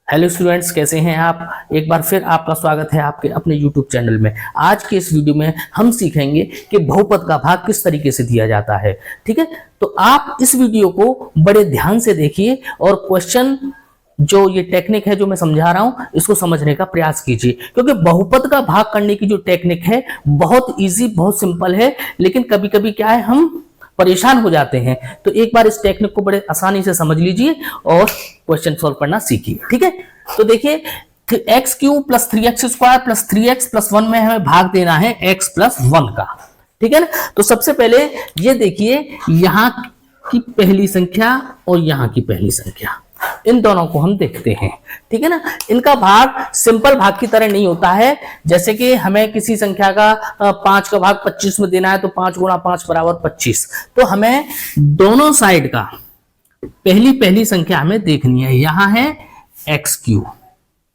Hello students, कैसे हैं आप। एक बार फिर आपका स्वागत है आपके अपने यूट्यूब चैनल में। आज के इस वीडियो में हम सीखेंगे कि बहुपद का भाग किस तरीके से दिया जाता है। ठीक है, तो आप इस वीडियो को बड़े ध्यान से देखिए और क्वेश्चन जो ये टेक्निक है जो मैं समझा रहा हूं इसको समझने का प्रयास कीजिए, क्योंकि बहुपद का भाग करने की जो टेक्निक है बहुत इजी, बहुत सिंपल है, लेकिन कभी कभी क्या है हम परेशान हो जाते हैं। तो एक बार इस टेक्निक को बड़े आसानी से समझ लीजिए और क्वेश्चन सॉल्व करना सीखिए। ठीक है, तो देखिए x cube plus 3x square plus 3x plus 1 में हमें भाग देना है x प्लस 1 का। ठीक है ना, तो सबसे पहले ये देखिए यहां की पहली संख्या और यहां की पहली संख्या, इन दोनों को हम देखते हैं। ठीक है ना, इनका भाग सिंपल भाग की तरह नहीं होता है। जैसे कि हमें किसी संख्या का 5 का भाग 25 में देना है तो 5 गुणा 5 बराबर 25। तो हमें दोनों साइड का पहली संख्या हमें देखनी है। यहां है एक्स क्यू,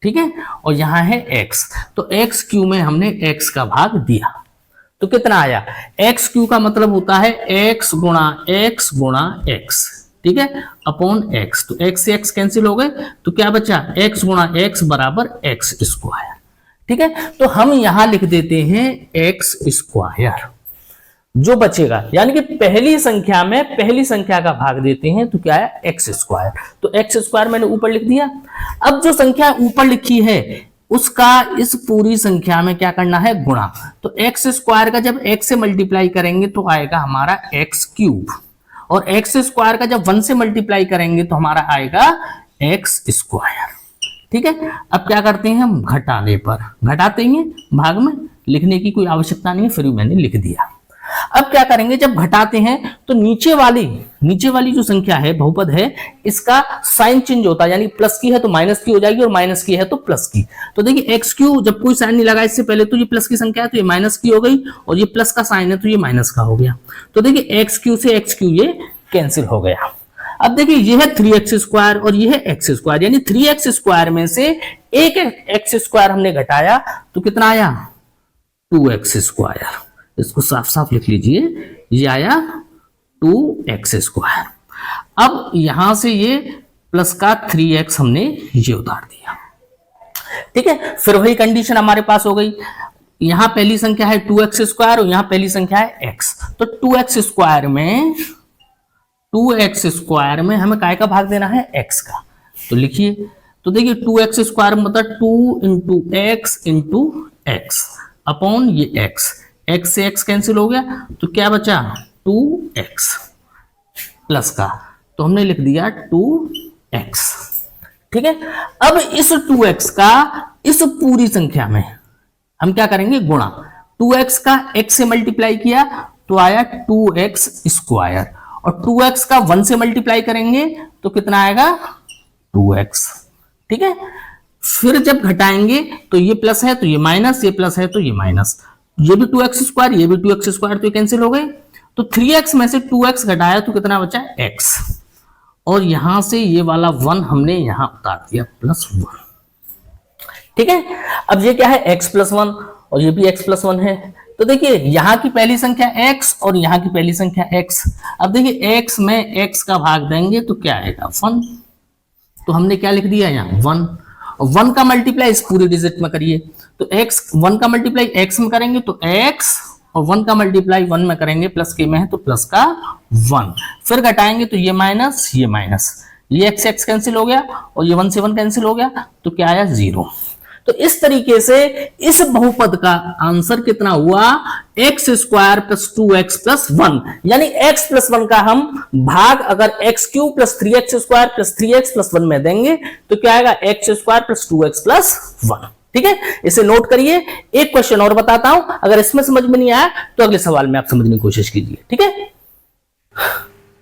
ठीक है, और यहां है एक्स। तो एक्स क्यू में हमने एक्स का भाग दिया तो कितना आया, एक्स क्यू का मतलब होता है एक्स गुणा एक्स, ठीक है, अपॉन एक्स। तो एक्स से एक्स कैंसिल हो गए तो क्या बचा, एक्स गुणा एक्स बराबर एक्स स्क्वायर। ठीक है, तो हम यहां लिख देते हैं एक्स स्क्वायर जो बचेगा, यानी कि पहली संख्या में पहली संख्या का भाग देते हैं तो क्या है एक्स स्क्वायर। तो एक्स स्क्वायर मैंने ऊपर लिख दिया। अब जो संख्या ऊपर लिखी है उसका इस पूरी संख्या में क्या करना है, गुणा। तो एक्स स्क्वायर का जब एक्स से मल्टीप्लाई करेंगे तो आएगा हमारा एक्स क्यूब, और एक्स स्क्वायर का जब 1 से मल्टीप्लाई करेंगे तो हमारा आएगा एक्स स्क्वायर। ठीक है, अब क्या करते हैं हम, घटाने पर घटाते हैं, भाग में लिखने की कोई आवश्यकता नहीं, फिर भी मैंने लिख दिया। अब क्या करेंगे, जब घटाते हैं तो नीचे वाली जो संख्या है, बहुपद है, इसका साइन चेंज होता है, यानी प्लस की है तो माइनस की हो जाएगी और माइनस की है तो प्लस की। तो देखिए एक्स क्यू जब कोई साइन नहीं लगा इससे पहले तो ये प्लस की संख्या है तो ये माइनस की हो गई, और ये प्लस का साइन है तो ये माइनस का हो गया। तो देखिए एक्स क्यू से एक्स क्यू ये कैंसिल हो गया। अब देखिए ये है 3x स्क्वायर और ये है एक्स स्क्वायर, यानी 3x स्क्वायर में से एक एक्स स्क्वायर हमने घटाया तो कितना आया, 2x स्क्वायर। इसको साफ साफ लिख लीजिए, ये आया 2x स्क्वायर। अब यहां से ये प्लस का 3x हमने ये उतार दिया। ठीक है, फिर वही कंडीशन हमारे पास हो गई। यहां पहली संख्या है 2x स्क्वायर और यहां पहली संख्या है x। तो 2x स्क्वायर में हमें काय का भाग देना है, x का। तो लिखिए, तो देखिए 2x स्क्वायर मतलब 2 इंटू एक्स अपॉन ये x से x कैंसिल हो गया तो क्या बचा, 2x प्लस का, तो हमने लिख दिया 2x। ठीक है, अब इस 2x का इस पूरी संख्या में हम क्या करेंगे, गुणा। 2x का x से मल्टीप्लाई किया तो आया 2x स्क्वायर, और 2x का 1 से मल्टीप्लाई करेंगे तो कितना आएगा, 2x। ठीक है, फिर जब घटाएंगे तो ये प्लस है तो ये माइनस, ये प्लस है तो ये माइनस, ये भी 2x स्क्वायर, ये भी 2x स्क्वायर, तो ये कैंसिल हो गए। तो 3x में से 2x घटाया तो कितना बचा, x, और यहां से ये वाला 1 हमने यहां उतार दिया, +1। ठीक है, अब ये क्या है, x + 1 और ये भी x + 1 है। तो देखिए यहां की पहली संख्या x और यहां की पहली संख्या x। अब देखिए x में x का भाग देंगे तो क्या आएगा, 1। तो हमने क्या लिख दिया यहाँ, 1। और 1 का मल्टीप्लाई इस पूरी डिजिट में करिए, तो x 1 का मल्टीप्लाई x में करेंगे तो x, और 1 का मल्टीप्लाई 1 में करेंगे, प्लस के में है तो प्लस का 1। फिर घटाएंगे तो ये माइनस, ये x कैंसिल हो गया और ये 1 से 1 कैंसिल हो गया तो क्या आया, 0। तो इस तरीके से इस बहुपद का आंसर कितना हुआ, x square plus 2x plus 1, यानी x प्लस 1 का हम भाग अगर x cube plus 3x square plus 3x plus 1 में देंगे तो क्या आएगा, x square plus 2x plus 1। ठीक है, इसे नोट करिए। एक क्वेश्चन और बताता हूं, अगर इसमें समझ में नहीं आया तो अगले सवाल में आप समझने की कोशिश कीजिए। ठीक है,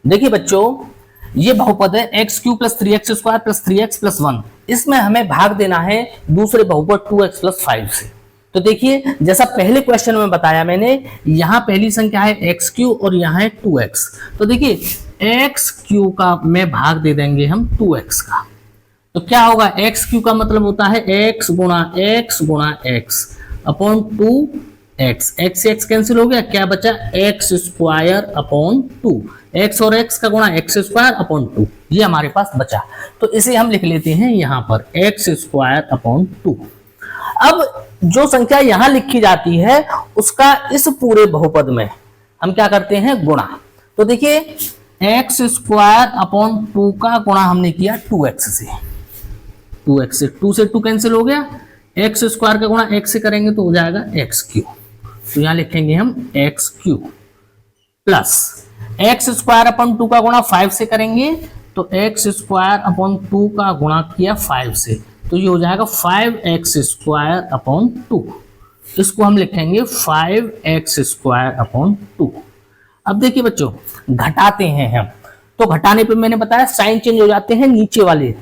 देखिए बच्चों, ये बहुपद है x Q plus 3x square plus 3x plus 1। इसमें हमें भाग देना है दूसरे बहुपद 2x प्लस 5 से। तो देखिए जैसा पहले क्वेश्चन में बताया मैंने, यहां पहली संख्या है एक्स क्यू और यहां है 2x। तो देखिए एक्स क्यू का में भाग दे देंगे हम 2x का, तो क्या होगा, एक्स क्यू का मतलब होता है x गुणा x अपॉन 2x। x से x कैंसिल हो गया, क्या बचा, x स्क्वायर अपॉन 2। x और x का गुणा x स्क्वायर अपॉन 2। ये हमारे पास बचा। तो इसे हम लिख लेते हैं यहाँ पर x² 2। अब जो संख्या यहां लिखी जाती है उसका इस पूरे बहुपद में हम क्या करते हैं, गुणा। तो देखिए x² 2 का गुणा हमने किया 2x से, 2x से 2 से 2 कैंसिल हो गया, x² का गुणा x से करेंगे तो हो जाएगा x3। तो यहां लिखेंगे हम x3 प्लस x² 2 का गुणा 5 से करेंगे तो x² 2 का गुणा किया 5 से, तो ये हो जाएगा 5x² 2। इसको हम लिखेंगे 5x² 2। अब देखिए बच्चों, घटाते हैं हम, तो घटाने पे मैंने बताया साइन चेंज हो जाते हैं नीचे वाले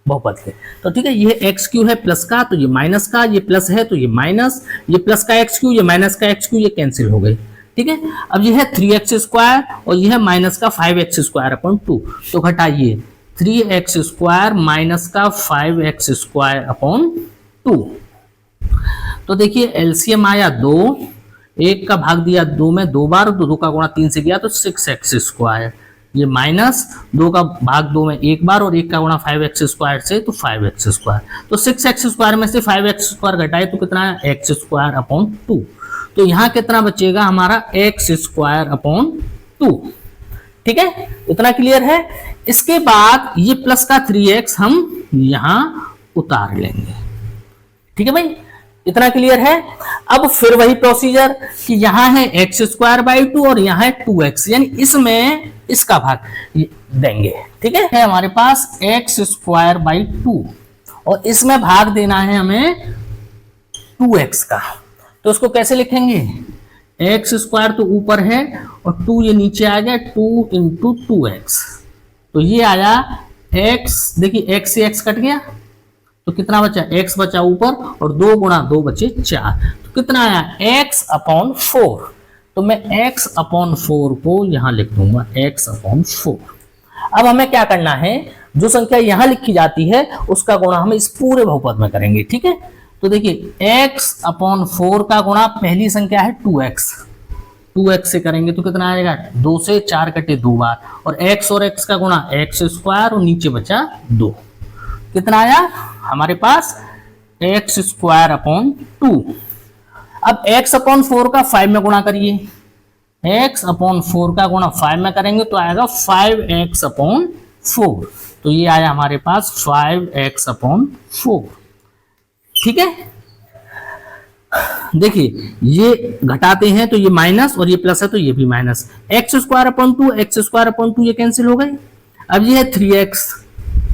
बहुपद के। तो ठीक है, ये x3 है प्लस का, तो ये माइनस का, ये प्लस है तो ये माइनस, ये प्लस का x3, ये माइनस का x3, ये कैंसिल हो गई। ठीक है, अब ये है 3x² और ये है माइनस का 5x² 2। तो घटाइए 3x² माइनस का 5x² 2। तो देखिए एलसीएम आया 2, 1 का भाग दिया 2 में 2 बार, 2 का गुणा 3 से किया तो 6x²। ये माइनस 2 का भाग 2 में 1 बार और 1 का गुणा 5x² से तो 5x²। तो 6x² में से 5x² घटाए तो कितना है x² 2। तो यहां कितना बचेगा हमारा x² 2। ठीक है, इतना क्लियर है। इसके बाद ये प्लस का 3x हम यहां उतार लेंगे। ठीक है भाई, इतना क्लियर है। अब फिर वही प्रोसीजर कि यहां है x² 2 और यहां है 2x, यानी इसमें इसका भाग देंगे। ठीक है, हमारे पास x² 2 और इसमें भाग देना है हमें 2x का। तो उसको कैसे लिखेंगे, x² तो ऊपर है और 2 ये नीचे आ गया, 2 × 2x। तो ये आया x, देखिए x से x कट गया तो कितना बचा, x बचा ऊपर और 2 × 2 बचे 4। तो कितना आया x/4। तो मैं x/4 को यहां लिख दूंगा x/4। अब हमें क्या करना है, जो संख्या यहां लिखी जाती है उसका गुणा हम इस पूरे बहुपद में करेंगे। ठीक है, तो देखिए x/4 का गुणा पहली संख्या है 2x, 2x से करेंगे तो कितना आएगा, 2 से 4 कटे 2 बार, और x और x का गुणा x² और नीचे बचा 2। कितना आया हमारे पास x² 2। अब x/4 का 5 में गुणा करिए, x/4 का गुणा 5 में करेंगे तो आएगा 5x/4। तो ये आया हमारे पास 5x/4। ठीक है, देखिए ये घटाते हैं तो ये माइनस और ये प्लस है तो ये भी माइनस, x² 2 x² 2 ये कैंसिल हो गए। अब ये है 3x।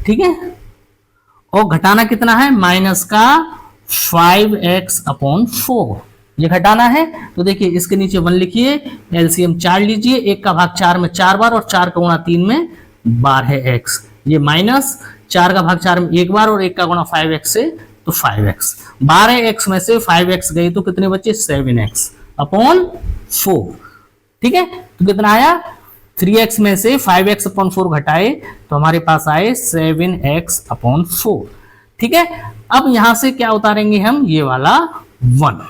ठीक है, और घटाना कितना है, माइनस का 5x/4 ये घटाना है। तो देखिए इसके नीचे 1 लिखिए, एलसीएम 4 लीजिए, 1 का भाग 4 में 4 बार और 4 का गुणा 3 में 12 है x। ये माइनस 4 का भाग 4 में 1 बार और 1 का गुणा 5x से तो 5x। 12x में से 5x गई तो कितने बचे, 7x/4। ठीक है, तो कितना आया, 3x में से 5x/4 घटाए तो हमारे पास आए 7x/4। ठीक है, अब यहां से क्या उतारेंगे हम, ये वाला 1,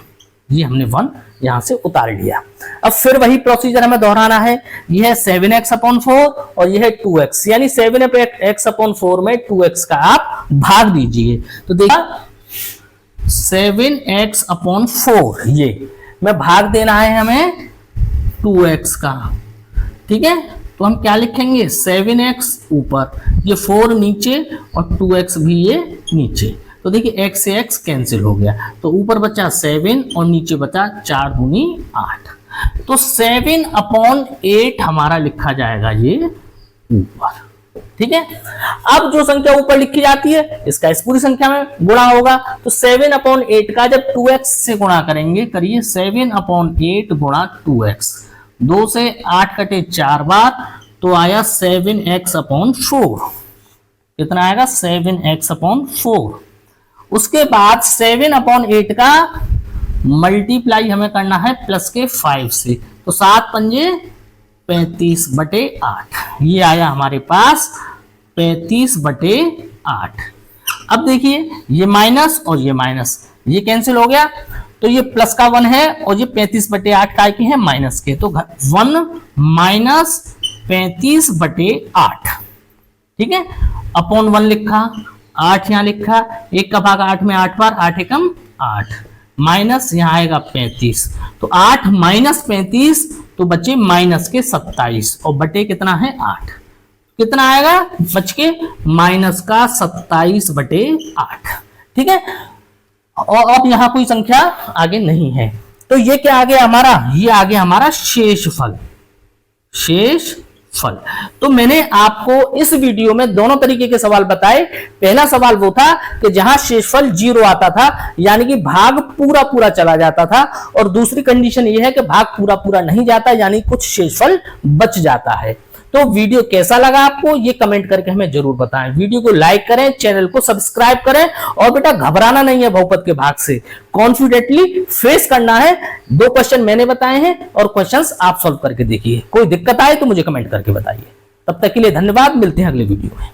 ये हमने 1 यहां से उतार लिया। अब फिर वही प्रोसीजर हमें दोहराना है, ये है 7x/4 और ये है 2x, यानी 7x/4 में 2x का आप भाग दीजिए। तो देखिए 7x/4 ये में भाग देना है हमें 2x का। ठीक है, तो हम क्या लिखेंगे, 7x ऊपर, ये 4 नीचे और 2x भी ये नीचे। तो देखिए x से x कैंसिल हो गया, तो ऊपर बचा 7 और नीचे बचा 4 दूनी 8। तो 7/8 हमारा लिखा जाएगा ये ऊपर। ठीक है, अब जो संख्या ऊपर लिखी जाती है इसका इस पूरी संख्या में गुणा होगा। तो 7/8 का जब 2x से गुणा करेंगे, करिए 7/8 गुणा 2x, 2 से 8 कटे 4 बार तो आया 7x/4। कितना आएगा, 7x/4। उसके बाद 7/8 का मल्टीप्लाई हमें करना है प्लस के 5 से, तो 7 पंजे 35/8, ये आया हमारे पास 35/8। अब देखिए ये माइनस और ये माइनस ये कैंसिल हो गया, तो ये प्लस का 1 है और ये 35/8 काय के हैं, माइनस के, तो 1 - 35/8। ठीक है, अपॉन 1 लिखा, 8 यहां लिखा, 1 का भाग 8 में 8 बार, 8 एकम 8, माइनस यहां आएगा 35, तो 8 माइनस 35 तो बचे माइनस के 27 और बटे कितना है 8, कितना आएगा बच के माइनस का 27 बटे 8। ठीक है, और अब यहां कोई संख्या आगे नहीं है, तो ये क्या आ गया हमारा, ये आ गया हमारा शेषफल, शेषफल। तो मैंने आपको इस वीडियो में दोनों तरीके के सवाल बताए। पहला सवाल वो था कि जहां शेषफल 0 आता था, यानी कि भाग पूरा पूरा चला जाता था, और दूसरी कंडीशन ये है कि भाग पूरा पूरा नहीं जाता, यानी कुछ शेषफल बच जाता है। तो वीडियो कैसा लगा आपको ये कमेंट करके हमें जरूर बताएं। वीडियो को लाइक करें, चैनल को सब्सक्राइब करें, और बेटा घबराना नहीं है बहुपद के भाग से, कॉन्फिडेंटली फेस करना है। 2 क्वेश्चन मैंने बताए हैं और क्वेश्चंस आप सॉल्व करके देखिए। कोई दिक्कत आए तो मुझे कमेंट करके बताइए। तब तक के लिए धन्यवाद, मिलते हैं अगले वीडियो में।